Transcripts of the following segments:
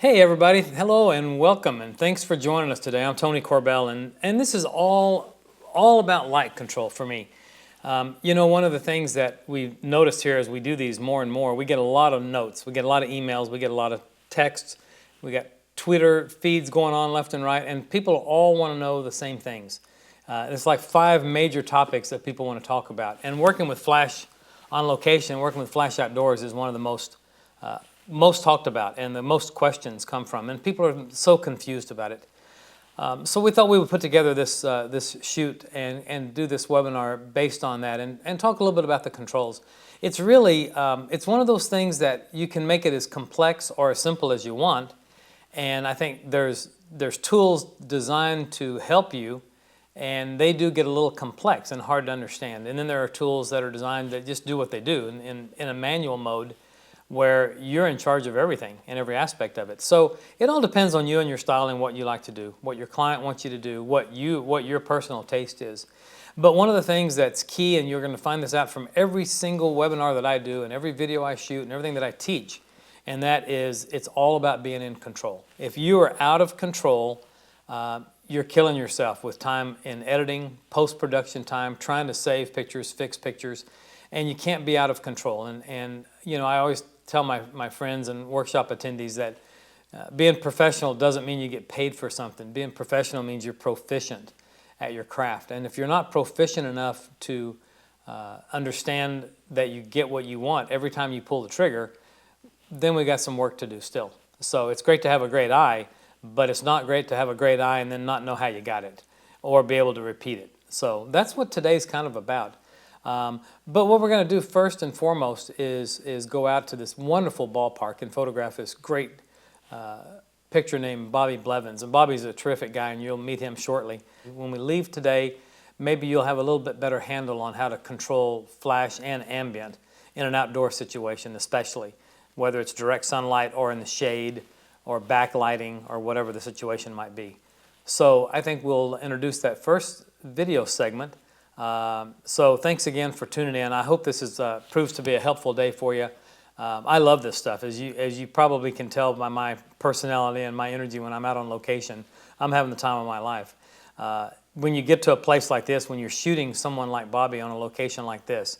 Hey everybody, hello and welcome, and thanks for joining us today. I'm Tony Corbell, and this is all about light control for me. One of the things that we've noticed here as we do these more and more, we get a lot of notes, we get a lot of emails, we get a lot of texts, we got Twitter feeds going on left and right, and people all want to know the same things. It's like 5 major topics that people want to talk about, and working with flash on location, working with flash outdoors is one of the most talked about and the most questions come from, and people are so confused about it. So we thought we would put together this shoot and do this webinar based on that and talk a little bit about the controls. It's really, it's one of those things that you can make it as complex or as simple as you want, and I think there's tools designed to help you, and they do get a little complex and hard to understand. And then there are tools that are designed that just do what they do in a manual mode, where you're in charge of everything and every aspect of it. So it all depends on you and your style and what you like to do, what your client wants you to do, what your personal taste is. But one of the things that's key, and you're going to find this out from every single webinar that I do and every video I shoot and everything that I teach, and that is it's all about being in control. If you are out of control, you're killing yourself with time in editing, post-production time, trying to save pictures, fix pictures, and you can't be out of control. And I always tell my friends and workshop attendees that being professional doesn't mean you get paid for something. Being professional means you're proficient at your craft. And if you're not proficient enough to understand that you get what you want every time you pull the trigger, then we got some work to do still. So it's great to have a great eye, but it's not great to have a great eye and then not know how you got it or be able to repeat it. So that's what today's kind of about. But what we're going to do first and foremost is go out to this wonderful ballpark and photograph this great picture named Bobby Bowens. And Bobby's a terrific guy, and you'll meet him shortly. When we leave today, maybe you'll have a little bit better handle on how to control flash and ambient in an outdoor situation, especially whether it's direct sunlight or in the shade or backlighting or whatever the situation might be. So I think we'll introduce that first video segment. So thanks again for tuning in. I hope this proves to be a helpful day for you. I love this stuff. As you probably can tell by my personality and my energy when I'm out on location, I'm having the time of my life. When you get to a place like this, when you're shooting someone like Bobby on a location like this,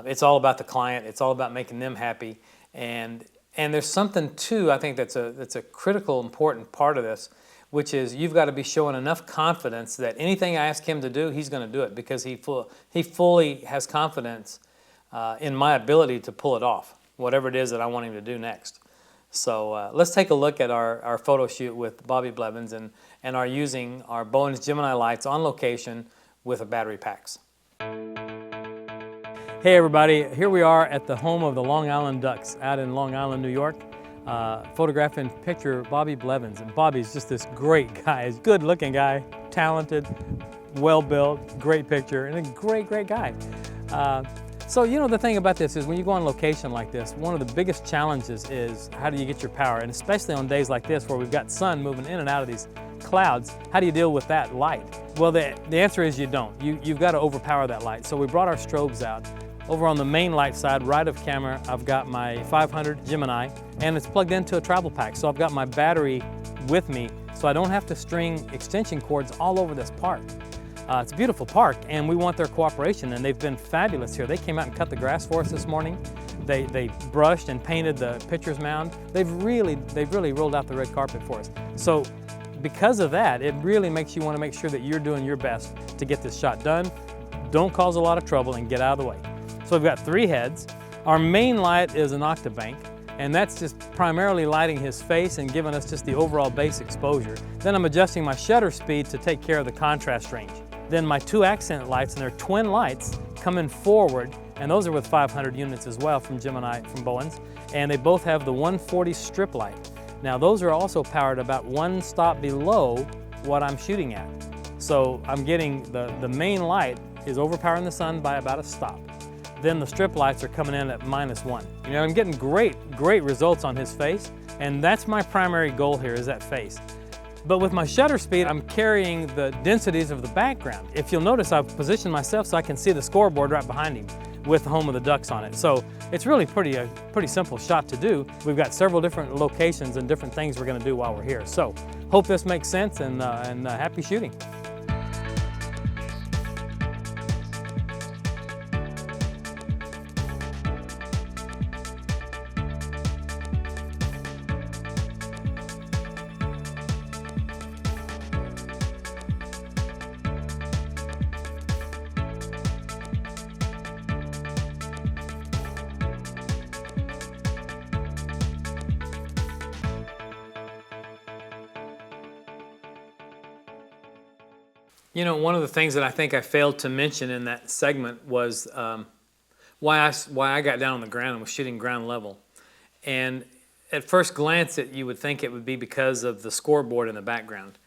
it's all about the client. It's all about making them happy. And there's something too, I think that's a critical, important part of this, which is you've got to be showing enough confidence that anything I ask him to do, he's going to do it, because he fully has confidence in my ability to pull it off, whatever it is that I want him to do next. So let's take a look at our photo shoot with Bobby Bowens and are using our Bowens Gemini lights on location with battery packs. Hey everybody, here we are at the home of the Long Island Ducks out in Long Island, New York. Photograph and picture Bobby Bowens. And Bobby's just this great guy. He's a good looking guy, talented, well built, great picture, and a great guy. So the thing about this is when you go on location like this, one of the biggest challenges is how do you get your power, and especially on days like this where we've got sun moving in and out of these clouds, how do you deal with that light? Well, the answer is you don't. You've got to overpower that light. So we brought our strobes out. Over on the main light side, right of camera, I've got my 500 Gemini, and it's plugged into a Travelpak. So I've got my battery with me, so I don't have to string extension cords all over this park. It's a beautiful park, and we want their cooperation, and they've been fabulous here. They came out and cut the grass for us this morning. They brushed and painted the pitcher's mound. They've really rolled out the red carpet for us. So because of that, it really makes you want to make sure that you're doing your best to get this shot done. Don't cause a lot of trouble and get out of the way. So we've got 3 heads. Our main light is an octabank, and that's just primarily lighting his face and giving us just the overall base exposure. Then I'm adjusting my shutter speed to take care of the contrast range. Then my 2 accent lights, and they're twin lights, come in forward, and those are with 500 units as well from Gemini, from Bowens, and they both have the 140 strip light. Now those are also powered about 1 stop below what I'm shooting at. So I'm getting the main light is overpowering the sun by about a stop. Then the strip lights are coming in at -1. I'm getting great results on his face, and that's my primary goal here, is that face. But with my shutter speed, I'm carrying the densities of the background. If you'll notice, I've positioned myself so I can see the scoreboard right behind him with the home of the Ducks on it. So it's really a pretty simple shot to do. We've got several different locations and different things we're gonna do while we're here. So hope this makes sense, and happy shooting. You know, one of the things that I think I failed to mention in that segment was why I got down on the ground and was shooting ground level. And at first glance, you would think it would be because of the scoreboard in the background.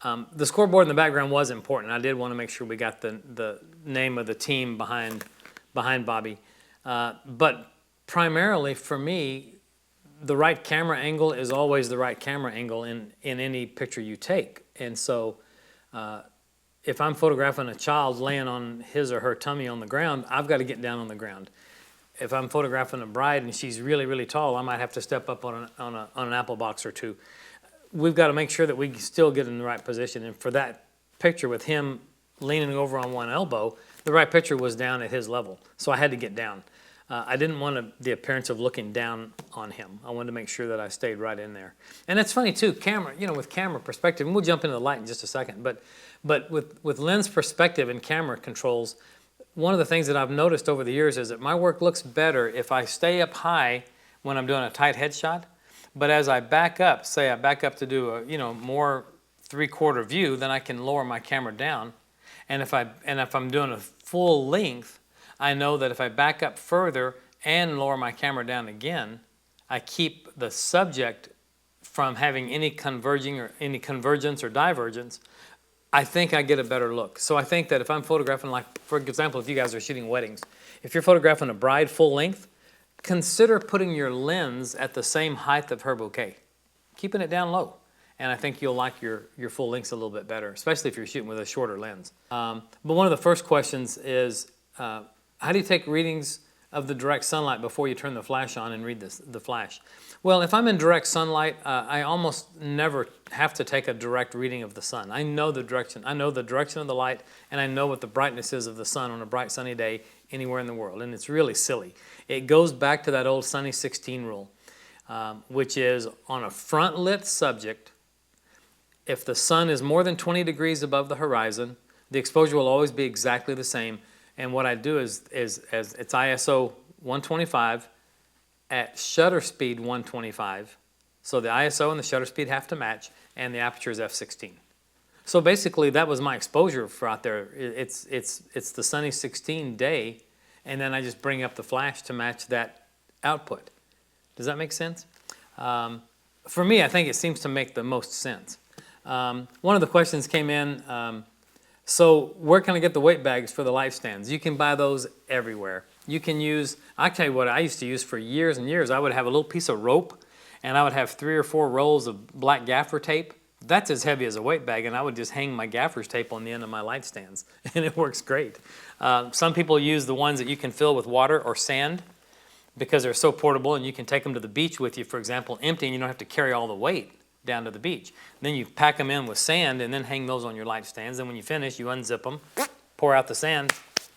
The scoreboard in the background was important. I did want to make sure we got the name of the team behind Bobby. But primarily for me, the right camera angle is always the right camera angle in any picture you take. And so if I'm photographing a child laying on his or her tummy on the ground, I've got to get down on the ground. If I'm photographing a bride and she's really, really tall, I might have to step up on an apple box or two. We've got to make sure that we still get in the right position. And for that picture with him leaning over on one elbow, the right picture was down at his level. So I had to get down. I didn't want the appearance of looking down on him. I wanted to make sure that I stayed right in there. And it's funny too, with camera perspective, and we'll jump into the light in just a second, but with lens perspective and camera controls, one of the things that I've noticed over the years is that my work looks better if I stay up high when I'm doing a tight headshot, but as I back up, say I back up to do a more 3/4 view, then I can lower my camera down. And if I'm doing a full length, I know that if I back up further and lower my camera down again, I keep the subject from having any convergence or divergence. I think I get a better look. So I think that if I'm photographing, like for example, if you guys are shooting weddings, if you're photographing a bride full length, consider putting your lens at the same height of her bouquet, keeping it down low. And I think you'll like your full lengths a little bit better, especially if you're shooting with a shorter lens. But one of the first questions is, how do you take readings of the direct sunlight before you turn the flash on and read the flash? Well, if I'm in direct sunlight, I almost never have to take a direct reading of the sun. I know the direction. I know the direction of the light, and I know what the brightness is of the sun on a bright sunny day anywhere in the world. And it's really silly. It goes back to that old sunny 16 rule, which is on a front lit subject, if the sun is more than 20 degrees above the horizon, the exposure will always be exactly the same. And what I do is it's ISO 125 at shutter speed 125. So the ISO and the shutter speed have to match, and the aperture is f16. So basically that was my exposure for out there. It's the sunny 16 day, and then I just bring up the flash to match that output. Does that make sense? For me, I think it seems to make the most sense. One of the questions came in, so where can I get the weight bags for the light stands? You can buy those everywhere. You can use, I'll tell you what I used to use for years and years. I would have a little piece of rope, and I would have 3 or 4 rolls of black gaffer tape. That's as heavy as a weight bag, and I would just hang my gaffer's tape on the end of my light stands, and it works great. Some people use the ones that you can fill with water or sand because they're so portable, and you can take them to the beach with you, for example, empty, and you don't have to carry all the weight down to the beach. Then you pack them in with sand and then hang those on your light stands. And when you finish, you unzip them, pour out the sand,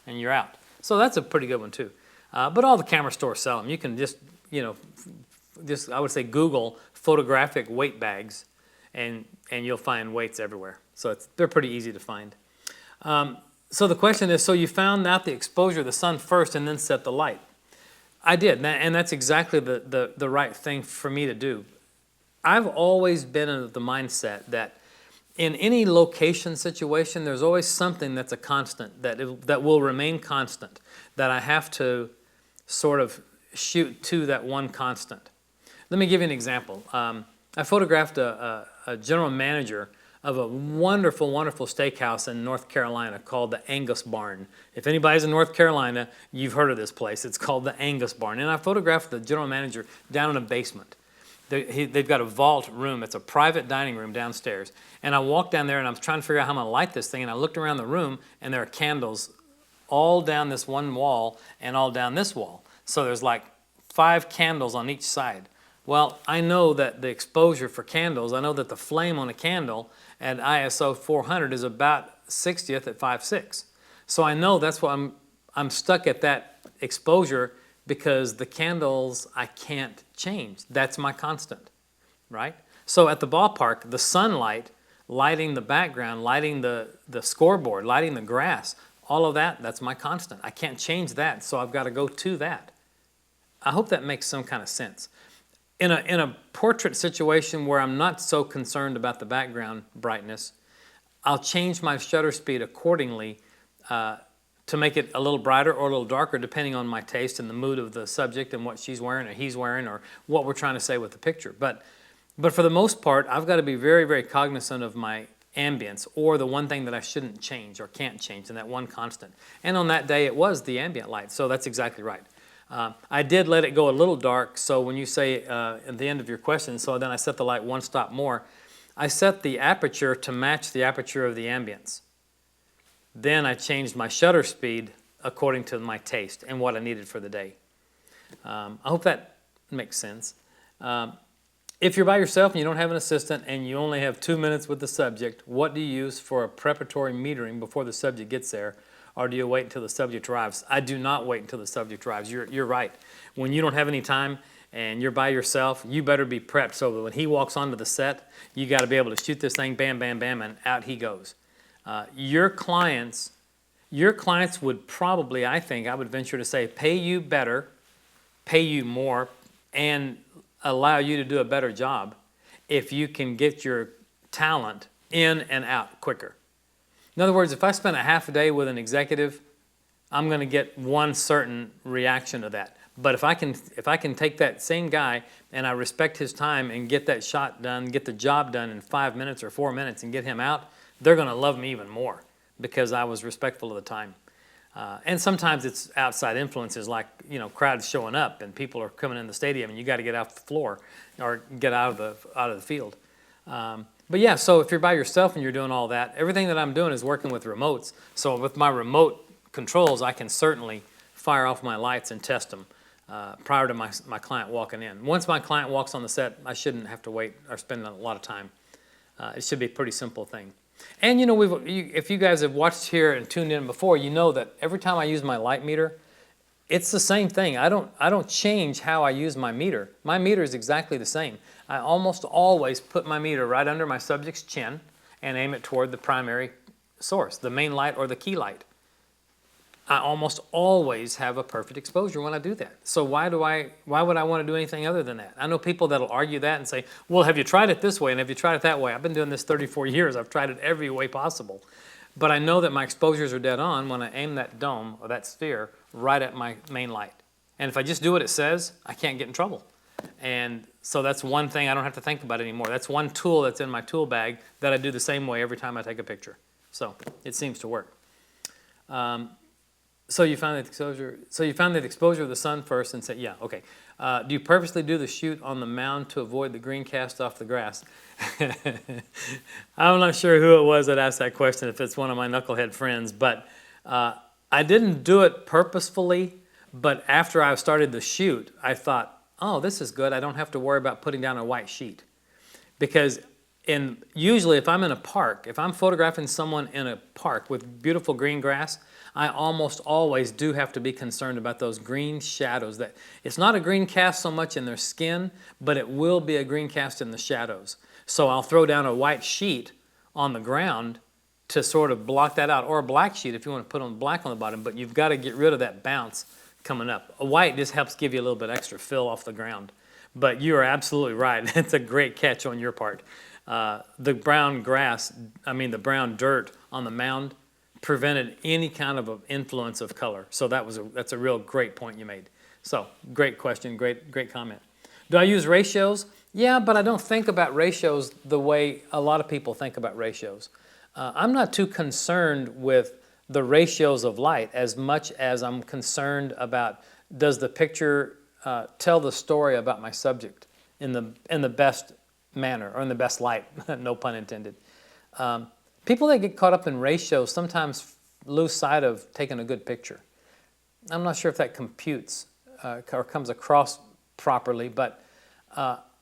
and you're out. So that's a pretty good one too. But all the camera stores sell them. You can just I would say Google photographic weight bags, and you'll find weights everywhere. So they're pretty easy to find. So the question is, so you found out the exposure of the sun first and then set the light. I did, and that's exactly the right thing for me to do. I've always been in the mindset that in any location situation, there's always something that's a constant, that will remain constant, that I have to sort of shoot to that one constant. Let me give you an example. I photographed a general manager of a wonderful, wonderful steakhouse in North Carolina called the Angus Barn. If anybody's in North Carolina, you've heard of this place. It's called the Angus Barn. And I photographed the general manager down in a basement. They've got a vault room. It's a private dining room downstairs. And I walked down there and I was trying to figure out how I'm going to light this thing. And I looked around the room and there are candles all down this one wall and all down this wall. So there's like 5 candles on each side. Well, I know that the exposure for candles, I know that the flame on a candle at ISO 400 is about 60th at 5.6. So I know that's why I'm stuck at that exposure, because the candles I can't change. That's my constant, right? So at the ballpark, the sunlight, lighting the background, lighting the scoreboard, lighting the grass, all of that, that's my constant. I can't change that, so I've got to go to that. I hope that makes some kind of sense. In a portrait situation where I'm not so concerned about the background brightness, I'll change my shutter speed accordingly to make it a little brighter or a little darker, depending on my taste and the mood of the subject and what she's wearing or he's wearing or what we're trying to say with the picture. But for the most part, I've got to be very, very cognizant of my ambience, or the one thing that I shouldn't change or can't change, and that one constant. And on that day, it was the ambient light, so that's exactly right. I did let it go a little dark, so when you say at the end of your question, so then I set the light one stop more, I set the aperture to match the aperture of the ambience. Then I changed my shutter speed according to my taste and what I needed for the day. I hope that makes sense. If you're by yourself and you don't have an assistant and you only have 2 minutes with the subject, what do you use for a preparatory metering before the subject gets there? Or do you wait until the subject arrives? I do not wait until the subject arrives. You're right. When you don't have any time and you're by yourself, you better be prepped so that when he walks onto the set, you got to be able to shoot this thing, bam, bam, bam, and out he goes. Your clients would probably, I think, I would venture to say, pay you better, pay you more, and allow you to do a better job if you can get your talent in and out quicker. In other words, if I spend a half a day with an executive, I'm going to get one certain reaction to that. But if I can take that same guy and I respect his time and get that shot done, get the job done in 5 minutes or 4 minutes and get him out, they're going to love me even more because I was respectful of the time. And sometimes it's outside influences, like, you know, crowds showing up and people are coming in the stadium and you got to get off the floor or get out of the field. But yeah, so if you're by yourself and you're doing all that, everything that I'm doing is working with remotes. So with my remote controls, I can certainly fire off my lights and test them prior to my client walking in. Once my client walks on the set, I shouldn't have to wait or spend a lot of time. It should be a pretty simple thing. And you know, if you guys have watched here and tuned in before, you know that every time I use my light meter, it's the same thing. I don't change how I use my meter. My meter is exactly the same. I almost always put my meter right under my subject's chin and aim it toward the primary source, the main light or the key light. I almost always have a perfect exposure when I do that. So why would I want to do anything other than that? I know people that'll argue that and say, well, have you tried it this way and have you tried it that way? I've been doing this 34 years. I've tried it every way possible. But I know that my exposures are dead on when I aim that dome or that sphere right at my main light. And if I just do what it says, I can't get in trouble. And so that's one thing I don't have to think about anymore. That's one tool that's in my tool bag that I do the same way every time I take a picture. So it seems to work. So you found the exposure of the sun first and said, yeah, okay. Do you purposely do the shoot on the mound to avoid the green cast off the grass? I'm not sure who it was that asked that question, if it's one of my knucklehead friends, but I didn't do it purposefully, but after I started the shoot, I thought, oh, this is good. I don't have to worry about putting down a white sheet. Because usually if I'm in a park, if I'm photographing someone in a park with beautiful green grass, I almost always do have to be concerned about those green shadows. That it's not a green cast so much in their skin, but it will be a green cast in the shadows. So I'll throw down a white sheet on the ground to sort of block that out, or a black sheet if you want to put on black on the bottom, but you've got to get rid of that bounce coming up. A white just helps give you a little bit extra fill off the ground. But you are absolutely right. It's a great catch on your part. The brown the brown dirt on the mound prevented any kind of influence of color. So that's a real great point you made. So great question, great comment. Do I use ratios? Yeah, but I don't think about ratios the way a lot of people think about ratios. I'm not too concerned with the ratios of light as much as I'm concerned about, does the picture tell the story about my subject? in the best manner, or in the best light, no pun intended. People that get caught up in ratios sometimes lose sight of taking a good picture. I'm not sure if that computes or comes across properly, but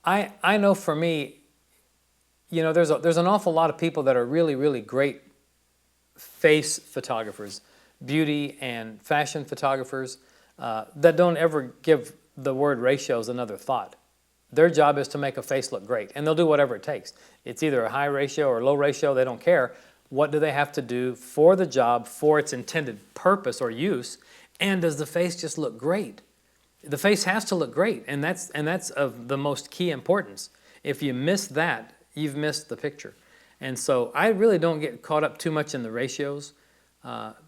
I know for me, there's an awful lot of people that are really, really great face photographers, beauty and fashion photographers, that don't ever give the word ratios another thought. Their job is to make a face look great, and they'll do whatever it takes. It's either a high ratio or low ratio, they don't care. What do they have to do for the job, for its intended purpose or use, and does the face just look great? The face has to look great, and that's of the most key importance. If you miss that, you've missed the picture. And so I really don't get caught up too much in the ratios,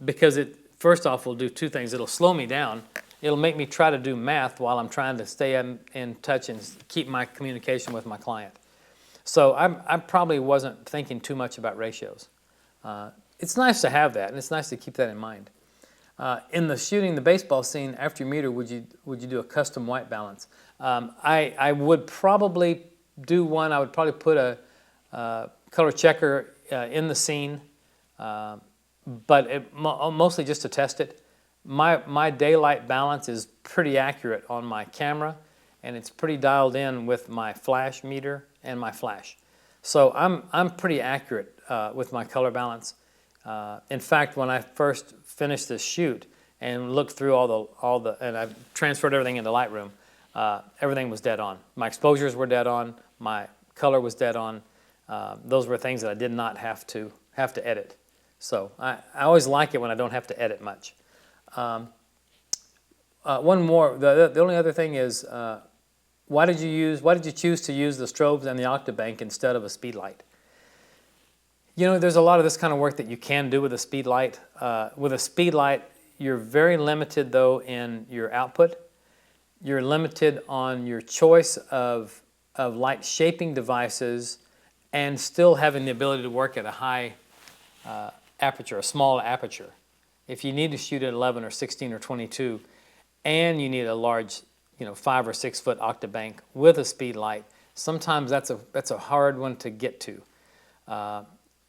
because it, first off, will do two things. It'll slow me down. It'll make me try to do math while I'm trying to stay in touch and keep my communication with my client. So I probably wasn't thinking too much about ratios. It's nice to have that, and it's nice to keep that in mind. In the shooting the baseball scene, after you meter, would you do a custom white balance? I would probably do one. I would probably put a color checker in the scene, but mostly just to test it. My daylight balance is pretty accurate on my camera, and it's pretty dialed in with my flash meter and my flash. So I'm pretty accurate with my color balance. In fact, when I first finished this shoot and looked through all the and I transferred everything into Lightroom, everything was dead on. My exposures were dead on. My color was dead on. Those were things that I did not have to edit. So I always like it when I don't have to edit much. One more. The only other thing is, why did you choose to use the strobes and the octabank instead of a speed light? There's a lot of this kind of work that you can do with a speed light. With a speed light, you're very limited though in your output. You're limited on your choice of light shaping devices, and still having the ability to work at a high aperture, a small aperture. If you need to shoot at 11 or 16 or 22, and you need a large, 5 or 6 foot octabank with a speed light, sometimes that's a hard one to get to.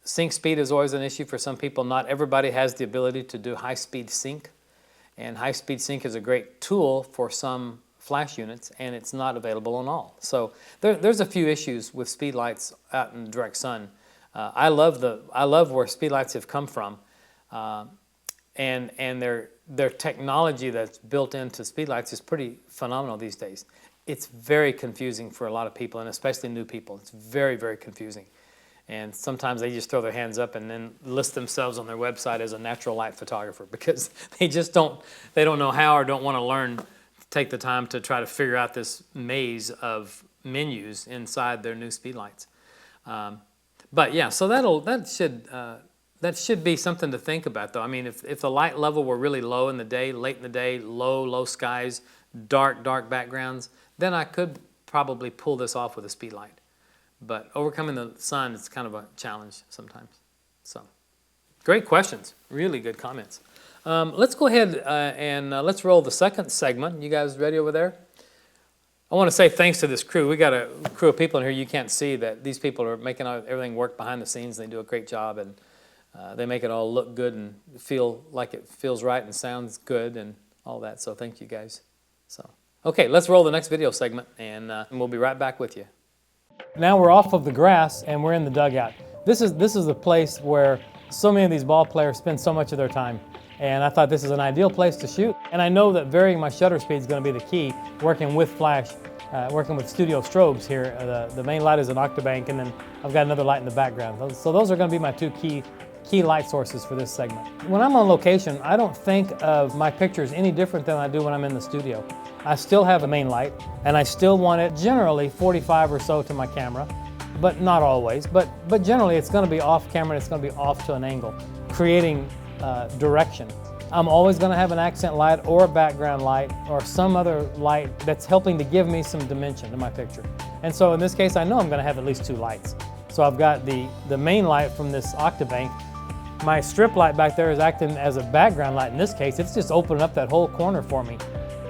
Sync speed is always an issue for some people. Not everybody has the ability to do high-speed sync, and high-speed sync is a great tool for some flash units, and it's not available on all. So there's a few issues with speed lights out in direct sun. I love where speed lights have come from, and their technology that's built into speed lights is pretty phenomenal these days. It's very confusing for a lot of people, and especially new people. It's very, very confusing. And sometimes they just throw their hands up and then list themselves on their website as a natural light photographer, because they don't know how, or don't want to learn, take the time to try to figure out this maze of menus inside their new speed lights. But yeah, so that should be something to think about, though. I mean, if the light level were really low in the day, late in the day, low skies, dark backgrounds, then I could probably pull this off with a speed light. But overcoming the sun is kind of a challenge sometimes. So, great questions. Really good comments. Let's go ahead and let's roll the second segment. You guys ready over there? I want to say thanks to this crew. We got a crew of people in here you can't see, that these people are making everything work behind the scenes. They do a great job, and they make it all look good and feel like it feels right and sounds good and all that. So thank you guys. So, okay, let's roll the next video segment, and we'll be right back with you. Now we're off of the grass and we're in the dugout. This is the place where so many of these ball players spend so much of their time. And I thought this is an ideal place to shoot. And I know that varying my shutter speed is going to be the key, working with flash, working with studio strobes here. The main light is an octabank, and then I've got another light in the background. So those are going to be my two key light sources for this segment. When I'm on location, I don't think of my pictures any different than I do when I'm in the studio. I still have a main light, and I still want it generally 45 or so to my camera, but not always. But generally it's going to be off camera, and it's going to be off to an angle, creating direction. I'm always going to have an accent light or a background light or some other light that's helping to give me some dimension to my picture. And so in this case, I know I'm going to have at least two lights. So I've got the main light from this octabank. My strip light back there is acting as a background light. In this case, it's just opening up that whole corner for me.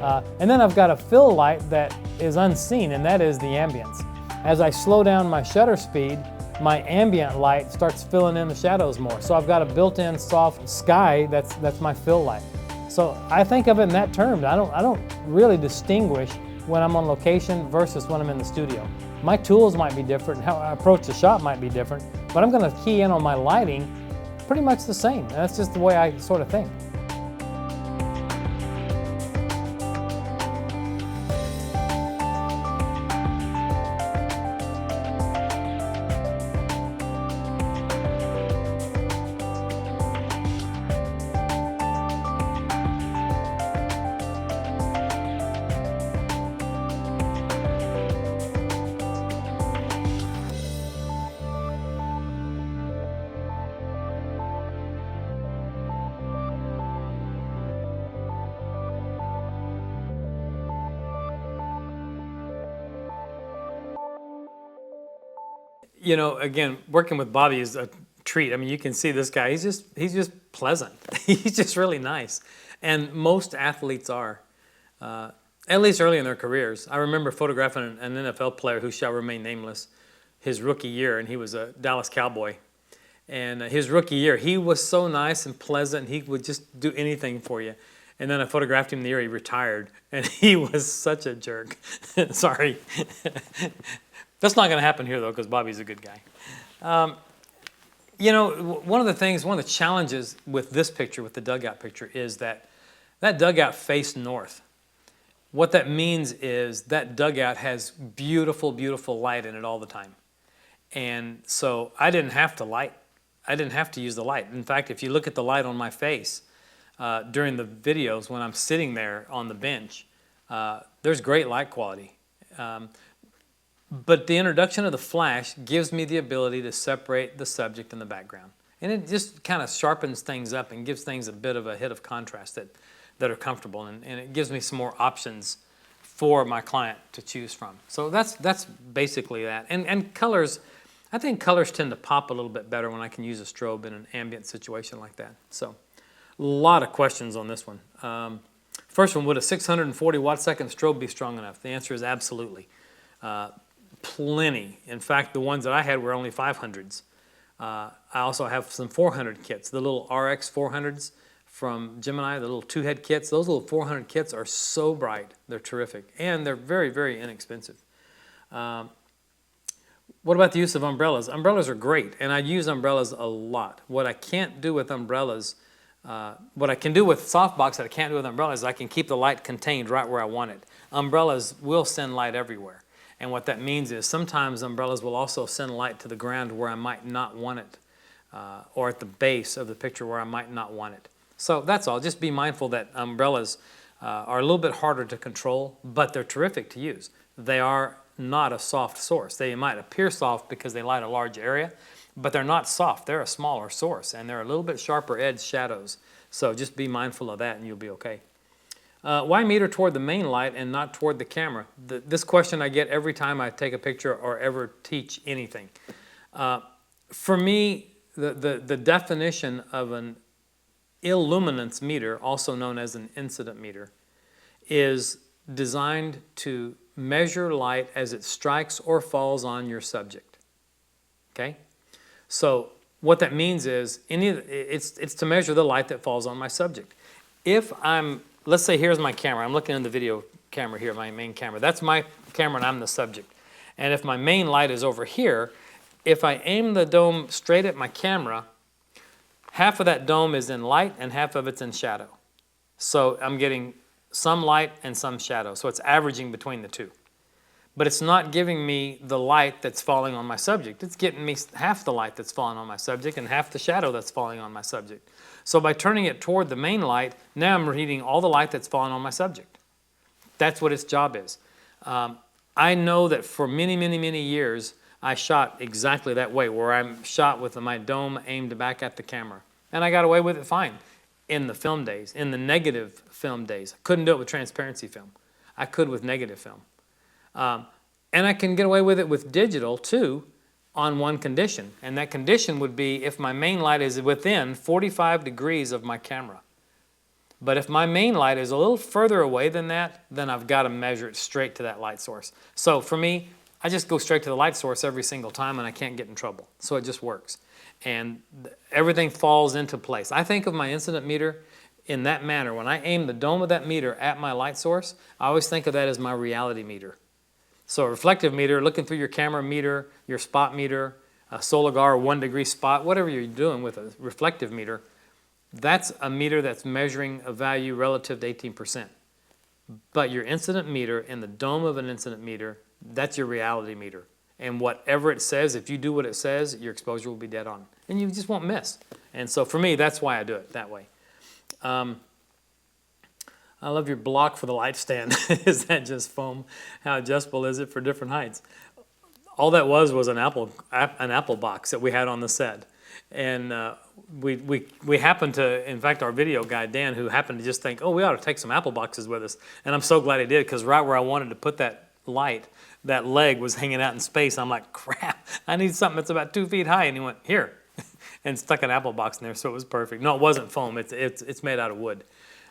And then I've got a fill light that is unseen, and that is the ambience. As I slow down my shutter speed, my ambient light starts filling in the shadows more. So I've got a built-in soft sky that's my fill light. So I think of it in that term. I don't really distinguish when I'm on location versus when I'm in the studio. My tools might be different, how I approach the shot might be different, but I'm going to key in on my lighting pretty much the same. And that's just the way I sort of think. You know, again, working with Bobby is a treat. I mean, you can see this guy, he's just pleasant. He's just really nice. And most athletes are, at least early in their careers. I remember photographing an NFL player who shall remain nameless, his rookie year, and he was a Dallas Cowboy. And his rookie year, he was so nice and pleasant, he would just do anything for you. And then I photographed him the year he retired, and he was such a jerk. Sorry. That's not going to happen here, though, because Bobby's a good guy. You know, one of the challenges with this picture, with the dugout picture, is that dugout faced north. What that means is that dugout has beautiful, beautiful light in it all the time. And so I didn't have to use the light. In fact, if you look at the light on my face during the videos when I'm sitting there on the bench, there's great light quality. But the introduction of the flash gives me the ability to separate the subject and the background. And it just kind of sharpens things up and gives things a bit of a hit of contrast that are comfortable. And it gives me some more options for my client to choose from. So that's basically that. And colors, I think colors tend to pop a little bit better when I can use a strobe in an ambient situation like that. So a lot of questions on this one. First one, would a 640 watt-second strobe be strong enough? The answer is absolutely. Plenty. In fact, the ones that I had were only 500s. I also have some 400 kits. The little RX 400s from Gemini, the little two-head kits. Those little 400 kits are so bright. They're terrific. And they're very, very inexpensive. What about the use of umbrellas? Umbrellas are great, and I use umbrellas a lot. What I can't do with umbrellas, what I can do with softbox that I can't do with umbrellas is I can keep the light contained right where I want it. Umbrellas will send light everywhere. And what that means is sometimes umbrellas will also send light to the ground where I might not want it, or at the base of the picture where I might not want it. So that's all. Just be mindful that umbrellas are a little bit harder to control, but they're terrific to use. They are not a soft source. They might appear soft because they light a large area, but they're not soft. They're a smaller source, and they're a little bit sharper edge shadows. So just be mindful of that, and you'll be okay. Why meter toward the main light and not toward the camera? This question I get every time I take a picture or ever teach anything. For me, the definition of an illuminance meter, also known as an incident meter, is designed to measure light as it strikes or falls on your subject. Okay? So what that means is it's to measure the light that falls on my subject. If let's say here's my camera. I'm looking in the video camera here, my main camera. That's my camera and I'm the subject. And if my main light is over here, if I aim the dome straight at my camera, half of that dome is in light and half of it's in shadow. So I'm getting some light and some shadow. So it's averaging between the two. But it's not giving me the light that's falling on my subject. It's getting me half the light that's falling on my subject and half the shadow that's falling on my subject. So by turning it toward the main light, now I'm reading all the light that's falling on my subject. That's what its job is. I know that for many, many, many years, I shot exactly that way, where I'm shot with my dome aimed back at the camera. And I got away with it fine in the film days, in the negative film days. I couldn't do it with transparency film. I could with negative film. And I can get away with it with digital, too, on one condition. And that condition would be if my main light is within 45 degrees of my camera. But if my main light is a little further away than that, then I've got to measure it straight to that light source. So for me, I just go straight to the light source every single time and I can't get in trouble. So it just works. And everything falls into place. I think of my incident meter in that manner. When I aim the dome of that meter at my light source, I always think of that as my reality meter. So a reflective meter, looking through your camera meter, your spot meter, a Soligar 1 degree spot, whatever you're doing with a reflective meter, that's a meter that's measuring a value relative to 18%. But your incident meter in the dome of an incident meter, that's your reality meter. And whatever it says, if you do what it says, your exposure will be dead on. And you just won't miss. And so for me, that's why I do it that way. I love your block for the light stand. Is that just foam? How adjustable is it for different heights? All that was an apple box that we had on the set. And we happened to, in fact, our video guy, Dan, who happened to just think, oh, we ought to take some apple boxes with us. And I'm so glad he did, because right where I wanted to put that light, that leg was hanging out in space. I'm like, crap, I need something that's about 2 feet high. And he went, here, and stuck an apple box in there, so it was perfect. No, it wasn't foam. It's made out of wood.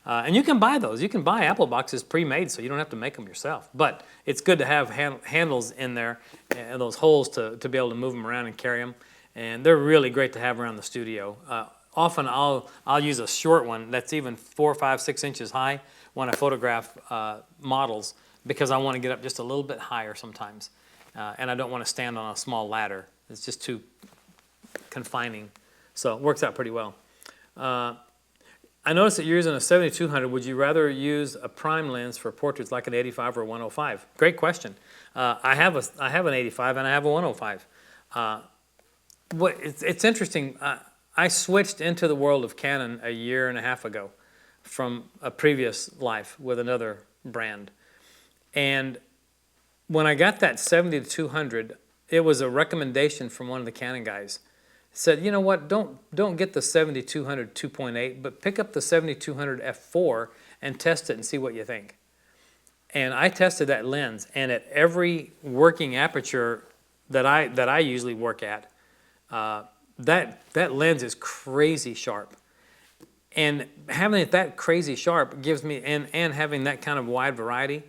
And you can buy those. You can buy apple boxes pre-made, so you don't have to make them yourself. But it's good to have handles in there and those holes to be able to move them around and carry them. And they're really great to have around the studio. Often I'll use a short one that's even 4, 5, 6 inches high when I photograph models, because I want to get up just a little bit higher sometimes. And I don't want to stand on a small ladder. It's just too confining. So it works out pretty well. I noticed that you're using a 7200. Would you rather use a prime lens for portraits like an 85 or a 105? Great question. I have an 85 and I have a 105. It's interesting. I switched into the world of Canon a year and a half ago from a previous life with another brand. And when I got that 70-200, it was a recommendation from one of the Canon guys. Said, you know what, don't get the 70-200 2.8, but pick up the 70-200 f4 and test it and see what you think. And I tested that lens, and at every working aperture that I usually work at, that lens is crazy sharp. And having it that crazy sharp gives me, and having that kind of wide variety,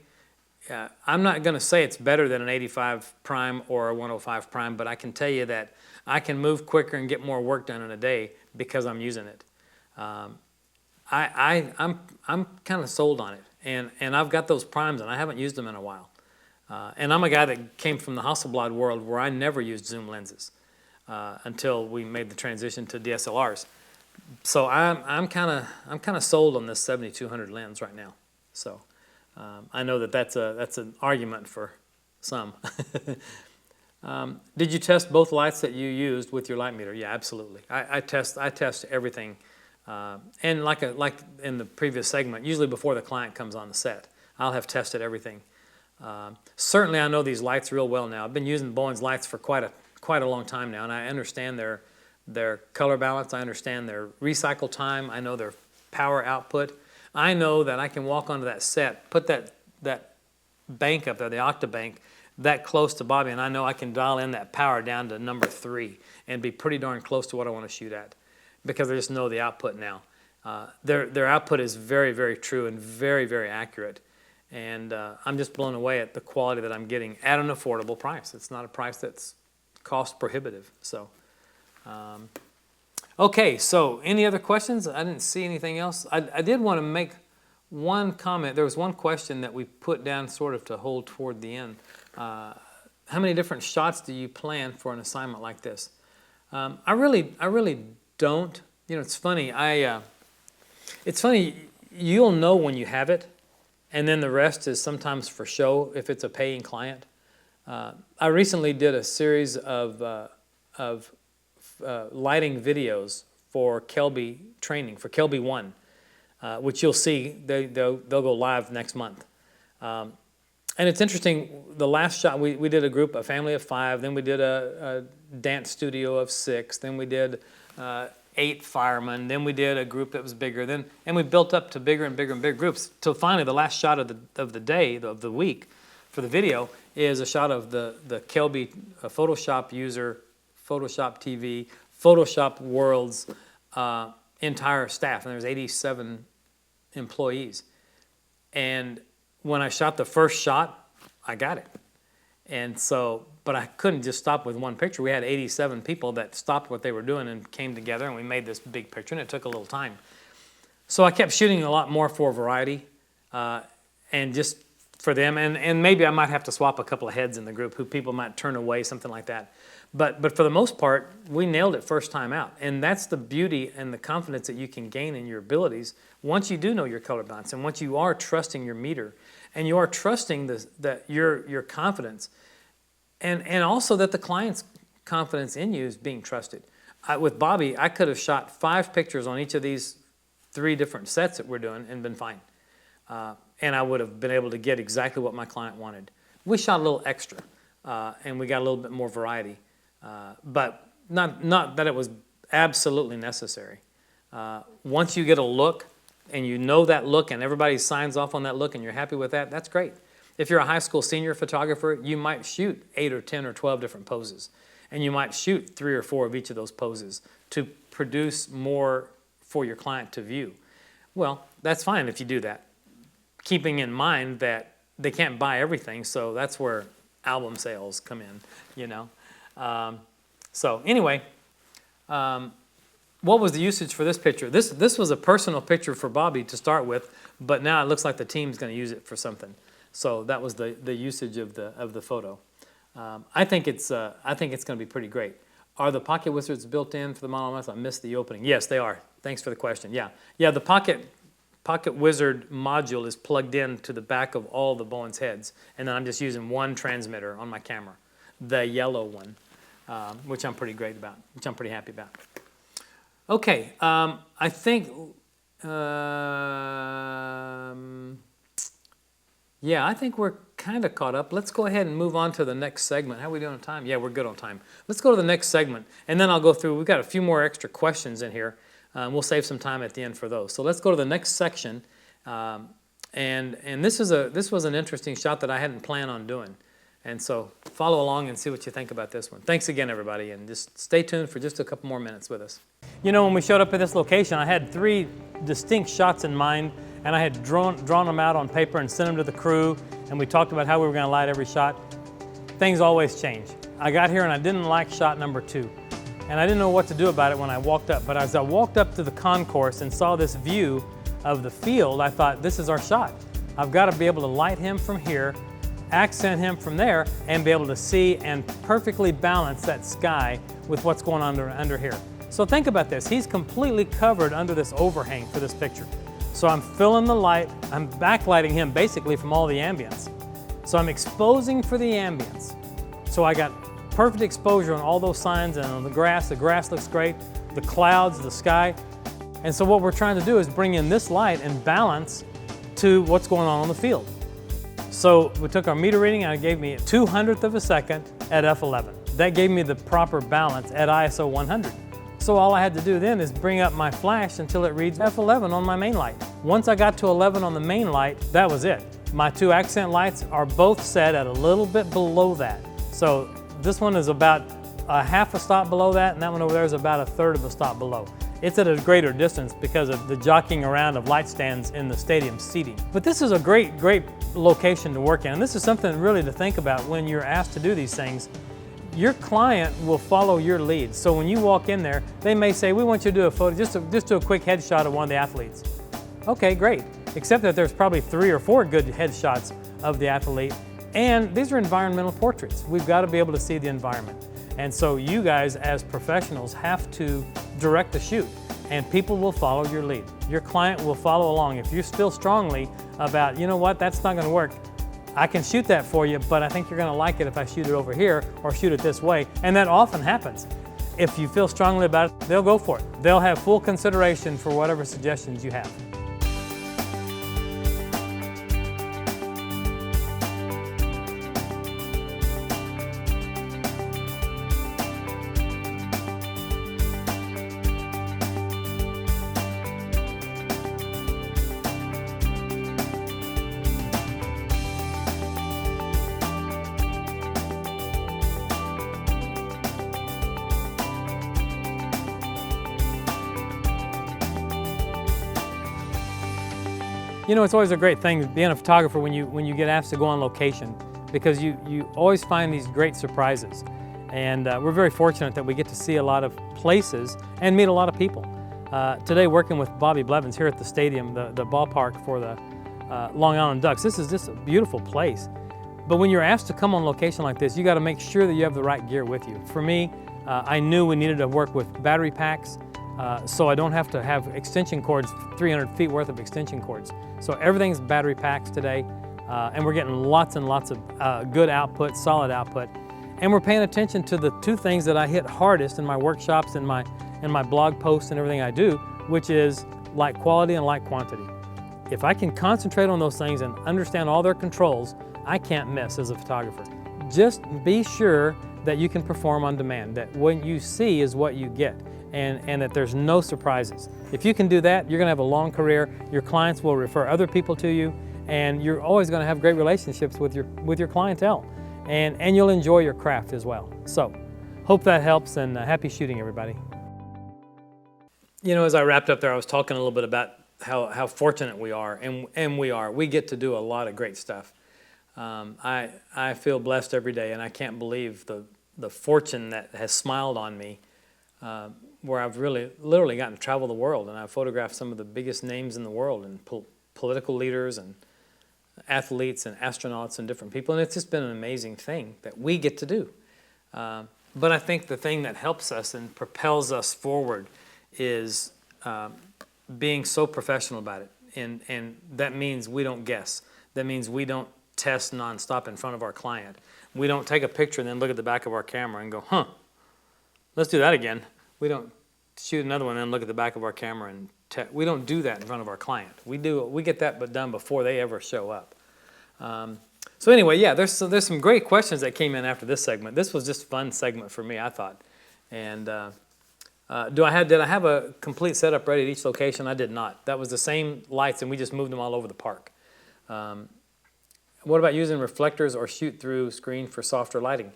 I'm not going to say it's better than an 85 prime or a 105 prime, but I can tell you that I can move quicker and get more work done in a day because I'm using it. I'm kind of sold on it, and I've got those primes and I haven't used them in a while. And I'm a guy that came from the Hasselblad world where I never used zoom lenses until we made the transition to DSLRs. So I'm kind of sold on this 70-200 lens right now. So I know that that's an argument for some. Did you test both lights that you used with your light meter? Yeah, absolutely. I test everything, and like in the previous segment, usually before the client comes on the set, I'll have tested everything. Certainly, I know these lights real well now. I've been using Bowens lights for quite a long time now, and I understand their color balance. I understand their recycle time. I know their power output. I know that I can walk onto that set, put that bank up there, the octabank, that close to Bobby, and I know I can dial in that power down to number 3 and be pretty darn close to what I want to shoot at, because I just know the output now. Their output is very, very true and very, very accurate, and I'm just blown away at the quality that I'm getting at an affordable price. It's not a price that's cost prohibitive. So, okay, so any other questions? I didn't see anything else. I did want to make one comment. There was one question that we put down sort of to hold toward the end. How many different shots do you plan for an assignment like this? I really don't. You know, it's funny. It's funny. You'll know when you have it, and then the rest is sometimes for show if it's a paying client. I recently did a series of lighting videos for Kelby training, for Kelby 1, which you'll see. They'll go live next month. And it's interesting, the last shot, we did a family of 5, then we did a dance studio of 6, then we did 8 firemen, then we did a group that was bigger, and we built up to bigger and bigger and bigger groups, till finally the last shot of the day, of the week, for the video, is a shot of the Kelby Photoshop user, Photoshop TV, Photoshop World's entire staff, and there's 87 employees. And when I shot the first shot, I got it. And so, but I couldn't just stop with one picture. We had 87 people that stopped what they were doing and came together, and we made this big picture, and it took a little time. So I kept shooting a lot more for variety, and just for them, and maybe I might have to swap a couple of heads in the group who people might turn away, something like that. But for the most part, we nailed it first time out. And that's the beauty and the confidence that you can gain in your abilities once you do know your color balance, and once you are trusting your meter, and you are trusting that your confidence, and also that the client's confidence in you is being trusted. With Bobby, I could have shot 5 pictures on each of these 3 different sets that we're doing and been fine. And I would have been able to get exactly what my client wanted. We shot a little extra, and we got a little bit more variety, but not that it was absolutely necessary. Once you get a look, and you know that look, and everybody signs off on that look, and you're happy with that, that's great. If you're a high school senior photographer, you might shoot 8 or 10 or 12 different poses, and you might shoot 3 or 4 of each of those poses to produce more for your client to view. Well, that's fine if you do that, keeping in mind that they can't buy everything, so that's where album sales come in, you know. So anyway, what was the usage for this picture? This was a personal picture for Bobby to start with, but now it looks like the team's going to use it for something. So that was the usage of the photo. I think it's going to be pretty great. Are the pocket wizards built in for the monolights? I missed the opening. Yes, they are. Thanks for the question. Yeah. The pocket wizard module is plugged in to the back of all the Bowens heads, and then I'm just using one transmitter on my camera, the yellow one, which I'm pretty happy about. Okay, I think, I think we're kind of caught up. Let's go ahead and move on to the next segment. How are we doing on time? Yeah, we're good on time. Let's go to the next segment, and then I'll go through. We've got a few more extra questions in here. We'll save some time at the end for those. So let's go to the next section, and this was an interesting shot that I hadn't planned on doing. And so follow along and see what you think about this one. Thanks again, everybody, and just stay tuned for just a couple more minutes with us. You know, when we showed up at this location, I had 3 distinct shots in mind, and I had drawn them out on paper and sent them to the crew, and we talked about how we were going to light every shot. Things always change. I got here and I didn't like shot number 2, and I didn't know what to do about it when I walked up. But as I walked up to the concourse and saw this view of the field, I thought, this is our shot. I've got to be able to light him from here, accent him from there, and be able to see and perfectly balance that sky with what's going on under here. So think about this. He's completely covered under this overhang for this picture. So I'm filling the light, I'm backlighting him basically from all the ambience. So I'm exposing for the ambience. So I got perfect exposure on all those signs, and on the grass looks great, the clouds, the sky. And so what we're trying to do is bring in this light and balance to what's going on the field. So we took our meter reading, and it gave me a 200th of a second at f11. That gave me the proper balance at ISO 100. So all I had to do then is bring up my flash until it reads f11 on my main light. Once I got to 11 on the main light, that was it. My 2 accent lights are both set at a little bit below that. So this one is about a half a stop below that, and that one over there is about a third of a stop below. It's at a greater distance because of the jockeying around of light stands in the stadium seating. But this is a great location to work in, and this is something really to think about when you're asked to do these things. Your client will follow your lead. So when you walk in there, they may say, we want you to do a photo, just do a quick headshot of one of the athletes. Okay, great. Except that there's probably 3 or 4 good headshots of the athlete, and these are environmental portraits. We've got to be able to see the environment. And so you guys as professionals have to direct the shoot, and people will follow your lead. Your client will follow along. If you feel strongly about, you know what, that's not gonna work, I can shoot that for you, but I think you're gonna like it if I shoot it over here or shoot it this way. And that often happens. If you feel strongly about it, they'll go for it. They'll have full consideration for whatever suggestions you have. You know, it's always a great thing being a photographer when you get asked to go on location, because you always find these great surprises. And we're very fortunate that we get to see a lot of places and meet a lot of people. Today, working with Bobby Blevins here at the stadium, the ballpark for the Long Island Ducks. This is just a beautiful place. But when you're asked to come on location like this, you got to make sure that you have the right gear with you. For me, I knew we needed to work with battery packs, so I don't have to have extension cords, 300 feet worth of extension cords. So everything's battery packs today, and we're getting lots and lots of good output, solid output. And we're paying attention to the two things that I hit hardest in my workshops and my blog posts and everything I do, which is light quality and light quantity. If I can concentrate on those things and understand all their controls, I can't miss as a photographer. Just be sure that you can perform on demand, that what you see is what you get, and that there's no surprises. If you can do that, you're gonna have a long career, your clients will refer other people to you, and you're always gonna have great relationships with your clientele, and you'll enjoy your craft as well. So, hope that helps, and happy shooting, everybody. You know, as I wrapped up there, I was talking a little bit about how fortunate we are, and we are. We get to do a lot of great stuff. I feel blessed every day, and I can't believe the fortune that has smiled on me, where I've literally gotten to travel the world, and I've photographed some of the biggest names in the world, and political leaders and athletes and astronauts and different people, and it's just been an amazing thing that we get to do. But I think the thing that helps us and propels us forward is being so professional about it, and that means we don't guess. That means we don't test nonstop in front of our client. We don't take a picture and then look at the back of our camera and go, huh, let's do that again. We don't shoot another one and then look at the back of our camera and we don't do that in front of our client. We get that done before they ever show up. So anyway, yeah, there's some great questions that came in after this segment. This was just a fun segment for me, I thought. And did I have a complete setup ready at each location? I did not. That was the same lights, and we just moved them all over the park. What about using reflectors or shoot-through screen for softer lighting?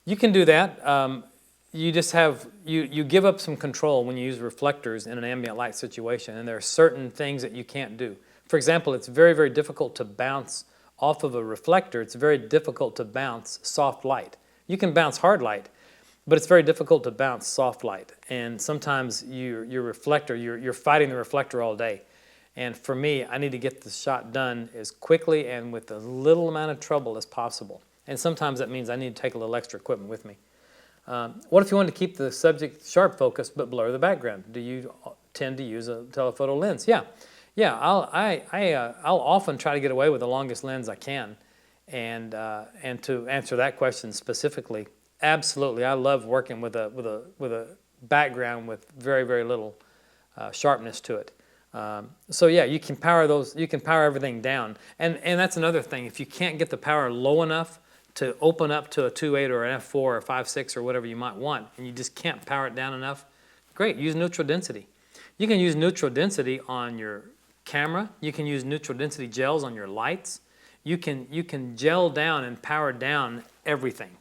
You can do that. You just you give up some control when you use reflectors in an ambient light situation, and there are certain things that you can't do. For example, it's very, very difficult to bounce off of a reflector. It's very difficult to bounce soft light. You can bounce hard light, but it's very difficult to bounce soft light. And sometimes your reflector, you're fighting the reflector all day. And for me, I need to get the shot done as quickly and with as little amount of trouble as possible. And sometimes that means I need to take a little extra equipment with me. What if you want to keep the subject sharp focus but blur the background? Do you tend to use a telephoto lens? Yeah. I'll often try to get away with the longest lens I can. And to answer that question specifically, absolutely, I love working with a background with very, very little sharpness to it. So yeah, you can power everything down. And that's another thing. If you can't get the power low enough to open up to a 2.8 or an f4 or 5.6 or whatever you might want, and you just can't power it down enough, great, use neutral density. You can use neutral density on your camera. You can use neutral density gels on your lights. You can gel down and power down everything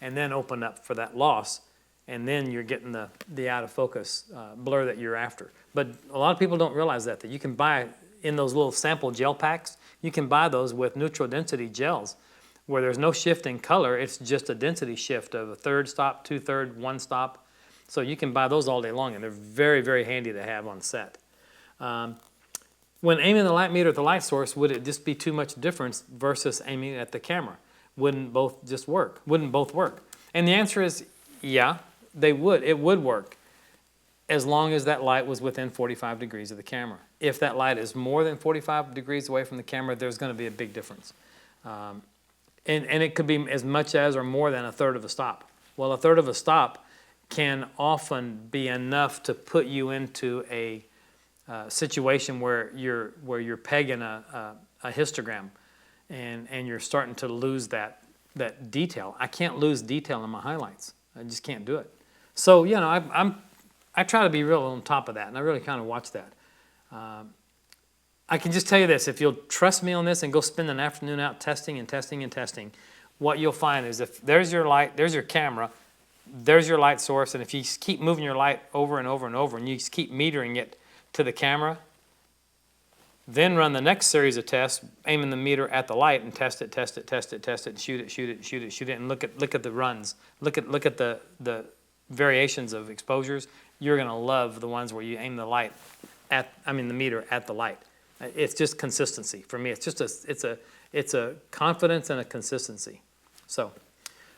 and then open up for that loss, and then you're getting the out of focus blur that you're after. But a lot of people don't realize that you can buy in those little sample gel packs, you can buy those with neutral density gels where there's no shift in color, it's just a density shift of a third stop, 2/3, 1 stop. So you can buy those all day long, and they're very, very handy to have on set. When aiming the light meter at the light source, would it just be too much difference versus aiming at the camera? Wouldn't both work? And the answer is, yeah, they would. It would work as long as that light was within 45 degrees of the camera. If that light is more than 45 degrees away from the camera, there's going to be a big difference. And it could be as much as or more than a third of a stop. Well, a third of a stop can often be enough to put you into a situation where you're pegging a histogram, and you're starting to lose that detail. I can't lose detail in my highlights. I just can't do it. So you know, I try to be real on top of that, and I really kind of watch that. I can just tell you this: if you'll trust me on this and go spend an afternoon out testing and testing and testing, what you'll find is if there's your light, there's your camera, there's your light source, and if you keep moving your light over and over and over, and you just keep metering it to the camera, Then run the next series of tests, aiming the meter at the light and test it, and shoot it, and look at the runs. Look at the variations of exposures. You're gonna love the ones where you aim the light the meter at the light. It's just consistency for me. It's a confidence and a consistency. So,